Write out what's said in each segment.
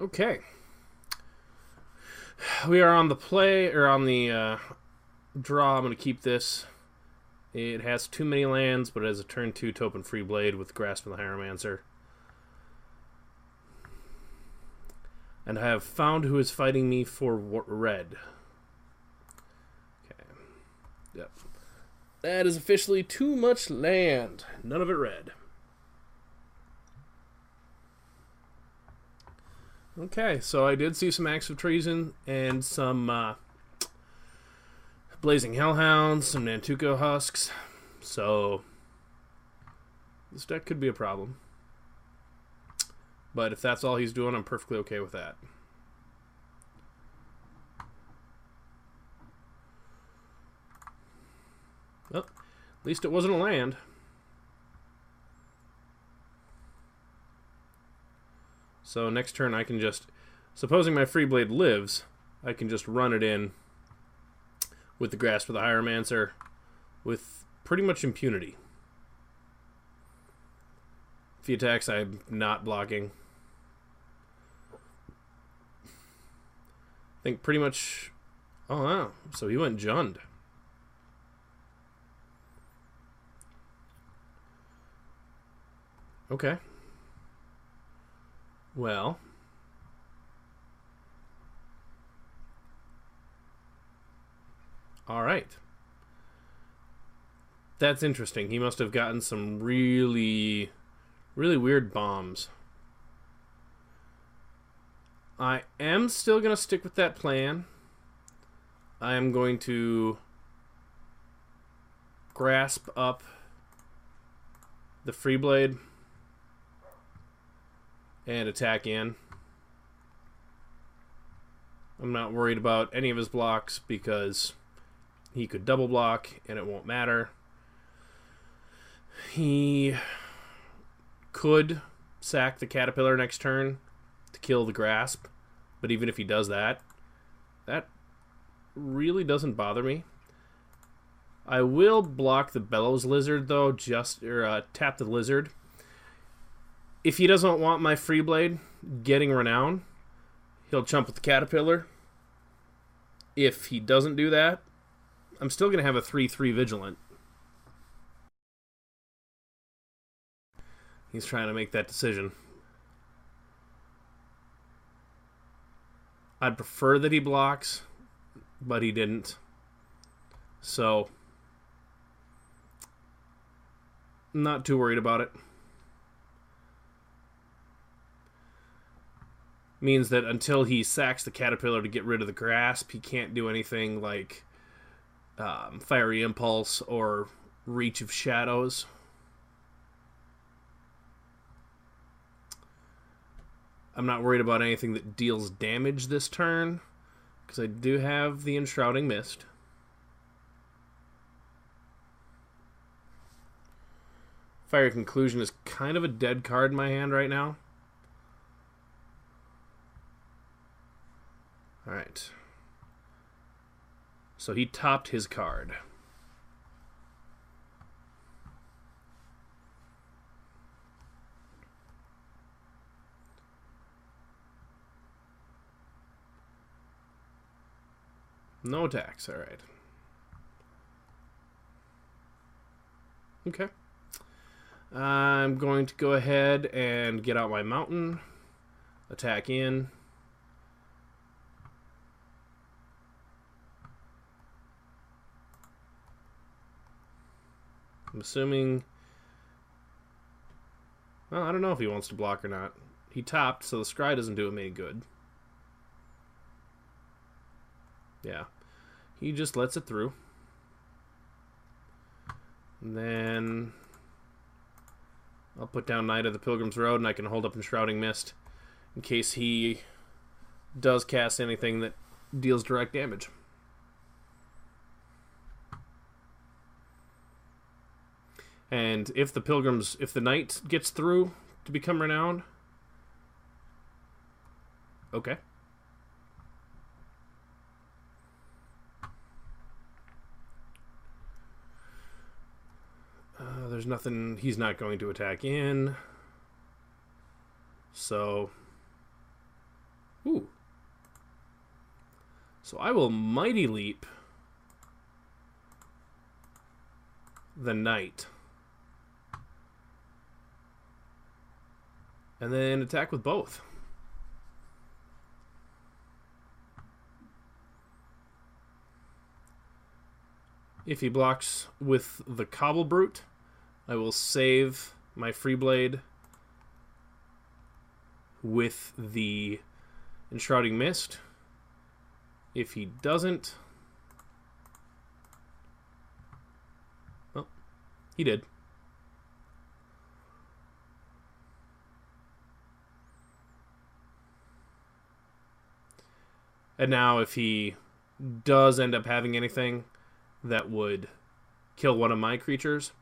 Okay. We are on the play, or on the draw. I'm going to keep this. It has too many lands, but it has a turn 2 Topin Free Blade with Grasp of the Hieromancer. And I have found who is fighting me for red. Okay. Yep. That is officially too much land. None of it red. Okay, so I did see some acts of treason and some Blazing Hellhounds, some Nantuko Husks. So this deck could be a problem. But if that's all he's doing, I'm perfectly okay with that. Well, at least it wasn't a land. So next turn I can just, supposing my Free Blade lives, I can just run it in with the Grasp of the Hieromancer with pretty much impunity. If he attacks, I'm not blocking. I think pretty much... Oh, wow. So he went Jund. Okay. Well... Alright. That's interesting. He must have gotten some really weird bombs. I am still going to stick with that plan. I am going to grasp up the Free Blade and attack in. I'm not worried about any of his blocks because he could double block and it won't matter. He could sack the Caterpillar next turn to kill the Grasp, but even if he does that, that really doesn't bother me. I will block the Bellows Lizard though, tap the Lizard. If he doesn't want my Free Blade getting Renown, he'll jump with the Caterpillar. If he doesn't do that, I'm still going to have a 3/3 Vigilant. He's trying to make that decision. I'd prefer that he blocks, but he didn't. So, I'm not too worried about it. Means that until he sacks the Caterpillar to get rid of the Grasp, he can't do anything like Fiery Impulse or Reach of Shadows. I'm not worried about anything that deals damage this turn, because I do have the Enshrouding Mist. Fiery Conclusion is kind of a dead card in my hand right now. Alright. So he topped his card. No attacks, alright. Okay. I'm going to go ahead and get out my mountain. Attack in. I'm assuming... Well, I don't know if he wants to block or not. He topped, so the scry doesn't do him any good. Yeah. He just lets it through. And then I'll put down Knight of the Pilgrim's Road, and I can hold up Enshrouding Mist in case he does cast anything that deals direct damage. And if the Knight gets through to become Renowned, okay. There's nothing, he's not going to attack in. So Ooh. So I will Mighty Leap the Knight. And then attack with both. If he blocks with the Cobble Brute, I will save my Free Blade with the Enshrouding Mist. If he doesn't... Well, he did. And now if he does end up having anything that would kill one of my creatures,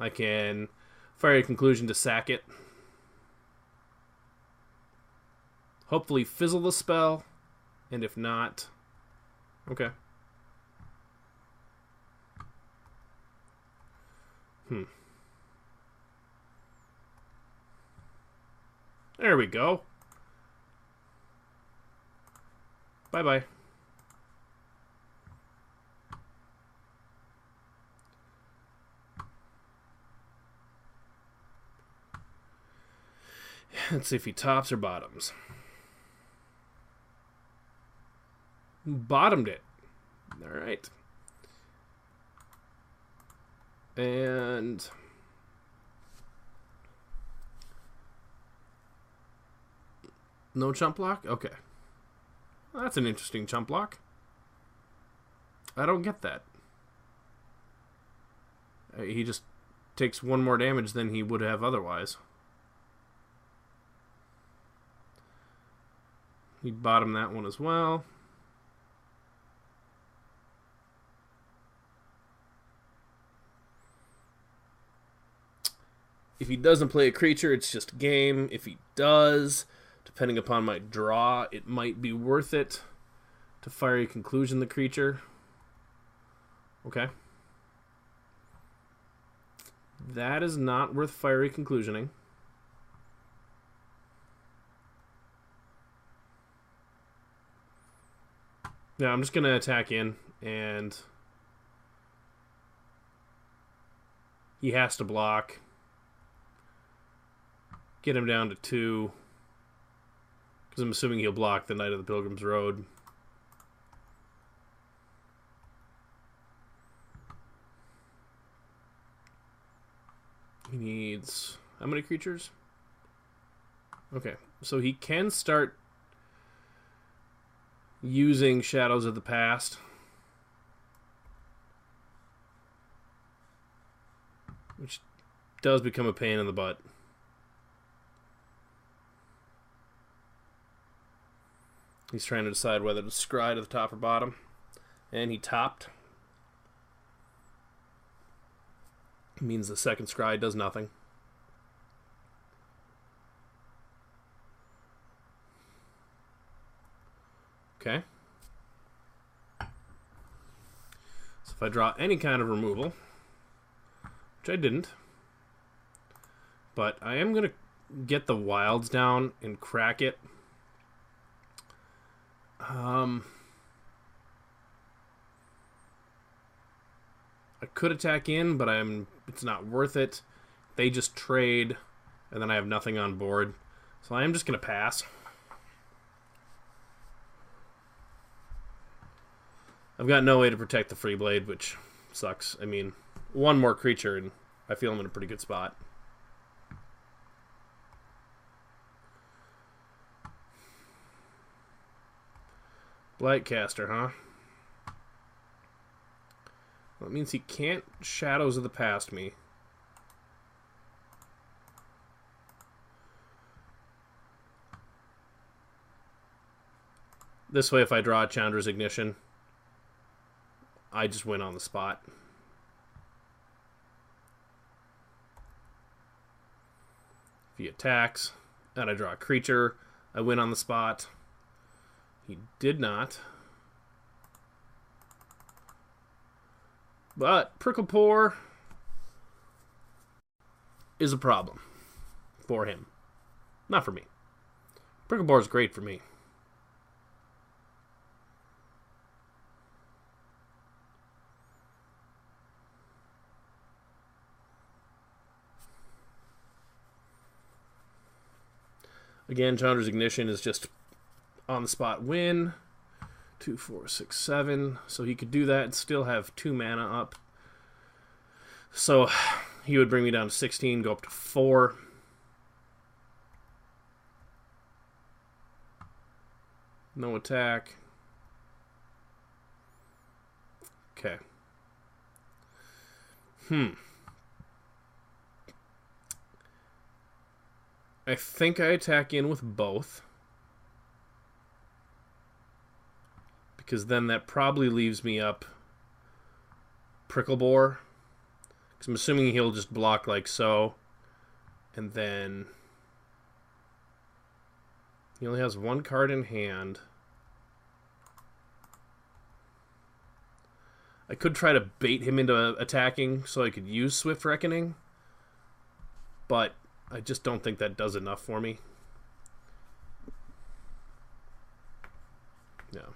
I can Fiery Conclusion to sack it. Hopefully fizzle the spell, and if not... Okay. There we go. Bye-bye. Let's see if he tops or bottoms. Bottomed it. Alright. And... no chump block? Okay. Well, that's an interesting chump block. I don't get that. He just takes one more damage than he would have otherwise. He bottomed that one as well. If he doesn't play a creature, it's just game. If he does, depending upon my draw, it might be worth it to Fiery Conclusion the creature. Okay. That is not worth Fiery Conclusioning. Yeah, I'm just going to attack in, and he has to block. Get him down to 2, because I'm assuming he'll block the Knight of the Pilgrim's Road. He needs... how many creatures? Okay, so he can start using Shadows of the Past. Which does become a pain in the butt. He's trying to decide whether to scry to the top or bottom. And he topped. Means the second scry does nothing. Okay. So if I draw any kind of removal, which I didn't, but I am going to get the wilds down and crack it. I could attack in, but it's not worth it. They just trade, and then I have nothing on board. So I am just going to pass. I've got no way to protect the Free Blade, which sucks. I mean, one more creature, and I feel I'm in a pretty good spot. Blightcaster, huh? Well, it means he can't Shadows of the Past me. This way, if I draw a Chandra's Ignition, I just win on the spot. If he attacks, and I draw a creature, I win on the spot. He did not. But Pricklepore is a problem for him. Not for me. Pricklepore is great for me. Again, Chandra's Ignition is just on the spot win. 2, 4, 6, 7. So he could do that and still have 2 mana up. So he would bring me down to 16, go up to 4. No attack. Okay. I think I attack in with both. Because then that probably leaves me up Pricklebore. Because I'm assuming he'll just block like so. And then he only has 1 card in hand. I could try to bait him into attacking so I could use Swift Reckoning. But I just don't think that does enough for me. No.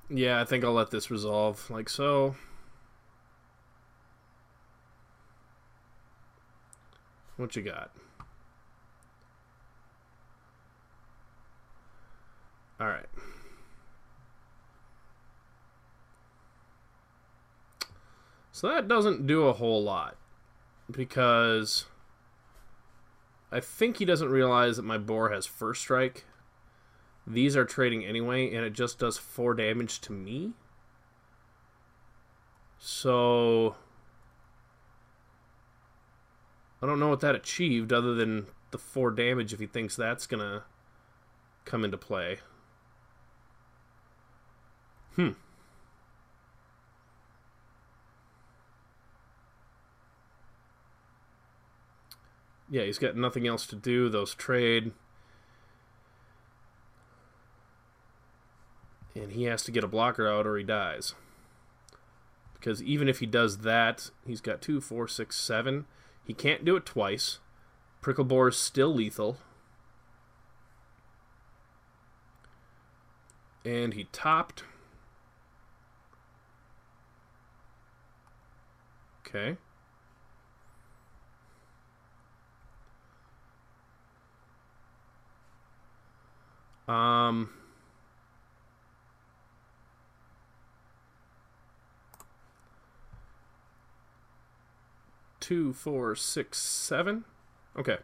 Yeah, I think I'll let this resolve like so. What you got? Alright. So that doesn't do a whole lot. Because I think he doesn't realize that my boar has first strike. These are trading anyway, and it just does 4 damage to me. So I don't know what that achieved other than the 4 damage if he thinks that's going to come into play. Yeah, he's got nothing else to do. Those trade. And he has to get a blocker out or he dies. Because even if he does that, he's got 2, 4, 6, 7. He can't do it twice. Pricklebore is still lethal. And he topped. Okay. Two, 4, 6, 7. Okay.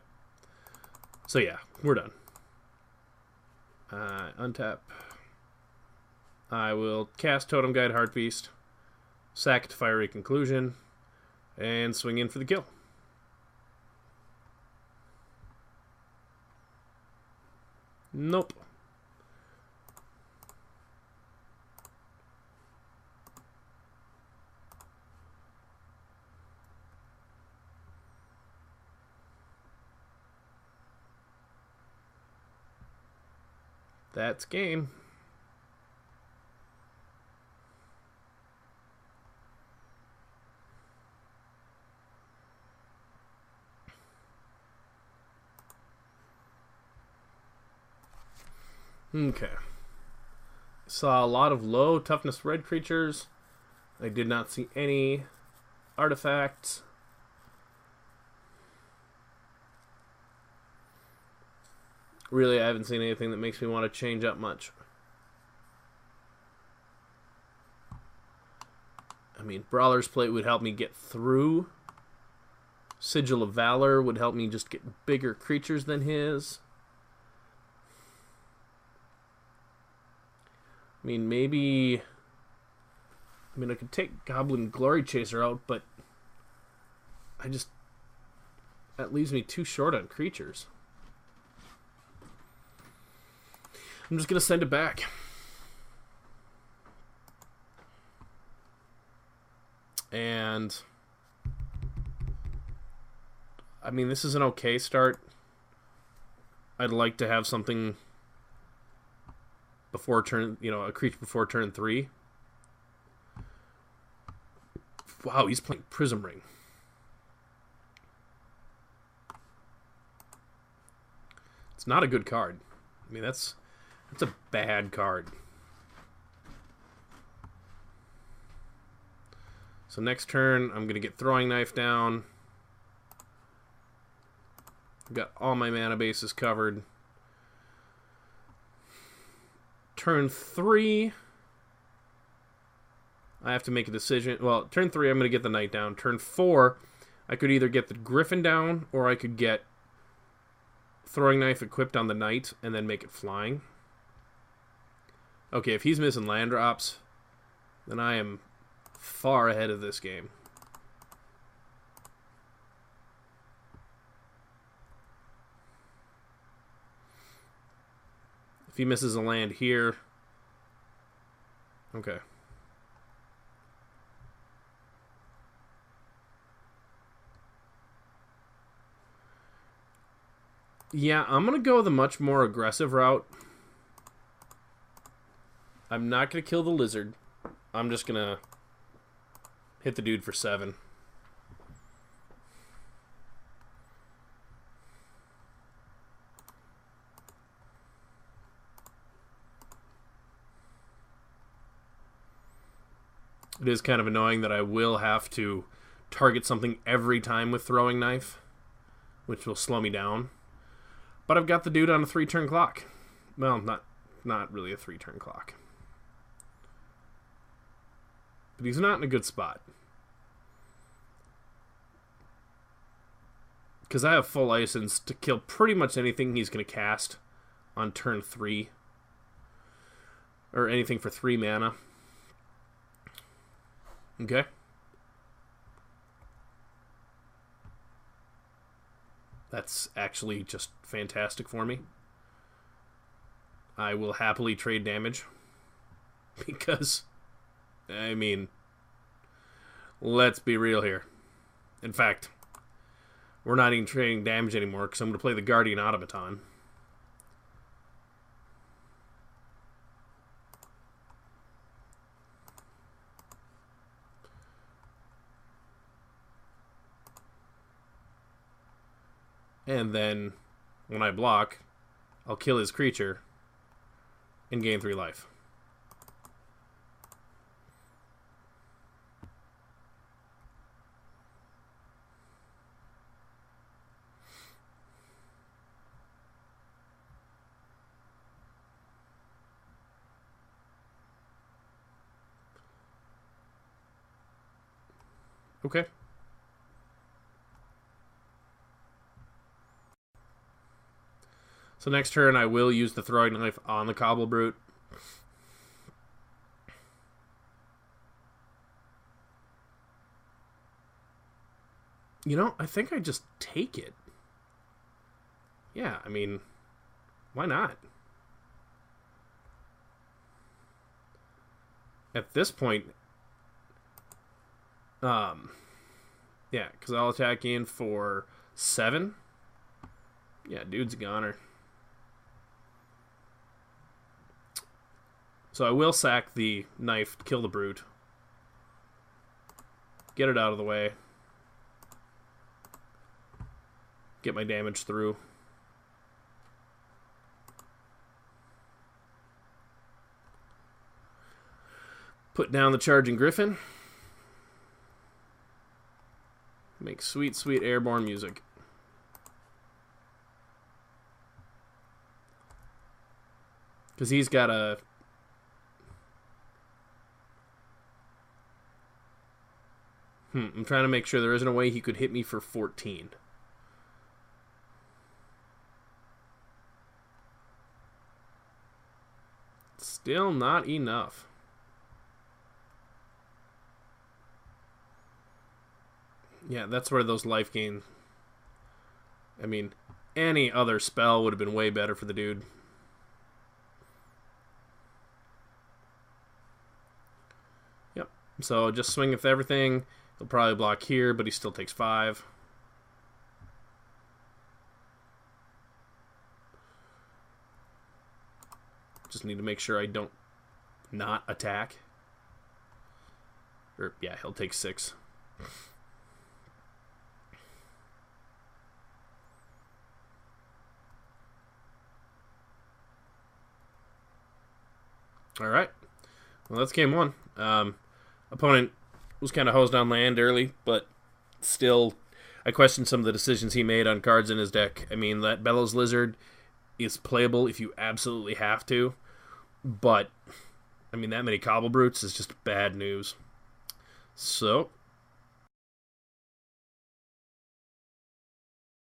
So yeah, we're done. Untap. I will cast Totem Guide Heartbeast, sack it to Fiery Conclusion, and swing in for the kill. Nope. That's game. Okay. Saw a lot of low toughness red creatures. I did not see any artifacts. Really, I haven't seen anything that makes me want to change up much. I mean, Brawler's Plate would help me get through. Sigil of Valor would help me just get bigger creatures than his. I mean, maybe... I mean, I could take Goblin Glory Chaser out, but... I just... That leaves me too short on creatures. I'm just going to send it back. And... I mean, this is an okay start. I'd like to have something before turn, you know, a creature before turn 3. Wow, he's playing Prism Ring. It's not a good card. I mean, that's a bad card. So next turn, I'm going to get Throwing Knife down. Got all my mana bases covered. Turn 3, I have to make a decision. Well, turn 3, I'm going to get the Knight down. Turn 4, I could either get the Griffin down, or I could get Throwing Knife equipped on the Knight and then make it flying. Okay, if he's missing land drops, then I am far ahead of this game. If he misses a land here... Okay. Yeah, I'm going to go the much more aggressive route. I'm not going to kill the lizard. I'm just going to hit the dude for 7. It is kind of annoying that I will have to target something every time with Throwing Knife, which will slow me down. But I've got the dude on a 3-turn clock. Well, not really a 3-turn clock. But he's not in a good spot. Because I have full license to kill pretty much anything he's going to cast on turn 3. Or anything for 3 mana. Okay. That's actually just fantastic for me. I will happily trade damage. Because, I mean, let's be real here. In fact, we're not even trading damage anymore because I'm going to play the Guardian Automaton. And then, when I block, I'll kill his creature and gain 3 life. Okay. So next turn, I will use the Throwing Knife on the Cobble Brute. You know, I think I just take it. Yeah, I mean, why not? At this point, yeah, because I'll attack in for 7. Yeah, dude's a goner. So I will sack the knife, kill the brute. Get it out of the way. Get my damage through. Put down the charging griffin. Make sweet, sweet airborne music. Because he's got a... I'm trying to make sure there isn't a way he could hit me for 14. Still not enough. Yeah, that's where those life gain... I mean, any other spell would have been way better for the dude. Yep. So just swing with everything. He'll probably block here, but he still takes 5. Just need to make sure I don't not attack. Or, yeah, he'll take 6. Alright. Well, that's game 1. Opponent was kind of hosed on land early, but still, I question some of the decisions he made on cards in his deck. I mean, that Bellows Lizard is playable if you absolutely have to, but, I mean, that many Cobble Brutes is just bad news. So,